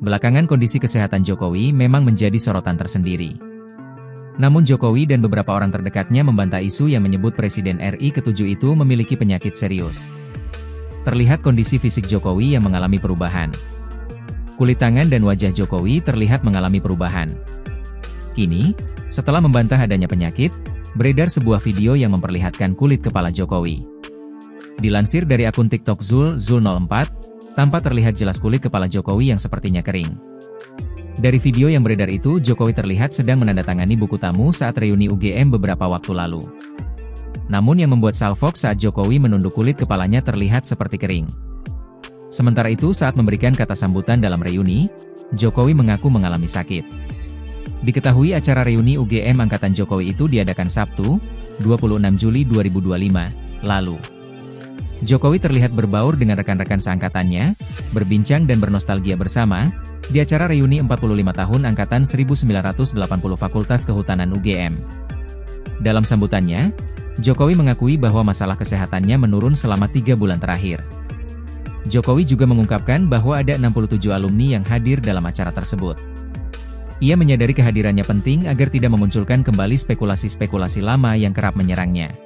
Belakangan kondisi kesehatan Jokowi memang menjadi sorotan tersendiri. Namun Jokowi dan beberapa orang terdekatnya membantah isu yang menyebut Presiden RI ke-7 itu memiliki penyakit serius. Terlihat kondisi fisik Jokowi yang mengalami perubahan. Kulit tangan dan wajah Jokowi terlihat mengalami perubahan. Kini, setelah membantah adanya penyakit, beredar sebuah video yang memperlihatkan kulit kepala Jokowi. Dilansir dari akun TikTok Zul04, tampak terlihat jelas kulit kepala Jokowi yang sepertinya kering. Dari video yang beredar itu, Jokowi terlihat sedang menandatangani buku tamu saat reuni UGM beberapa waktu lalu. Namun yang membuat salfok saat Jokowi menunduk kulit kepalanya terlihat seperti kering. Sementara itu saat memberikan kata sambutan dalam reuni, Jokowi mengaku mengalami sakit. Diketahui acara reuni UGM angkatan Jokowi itu diadakan Sabtu, 26 Juli 2025, lalu. Jokowi terlihat berbaur dengan rekan-rekan seangkatannya, berbincang dan bernostalgia bersama, di acara reuni 45 tahun angkatan 1980 Fakultas Kehutanan UGM. Dalam sambutannya, Jokowi mengakui bahwa masalah kesehatannya menurun selama 3 bulan terakhir. Jokowi juga mengungkapkan bahwa ada 67 alumni yang hadir dalam acara tersebut. Ia menyadari kehadirannya penting agar tidak memunculkan kembali spekulasi-spekulasi lama yang kerap menyerangnya.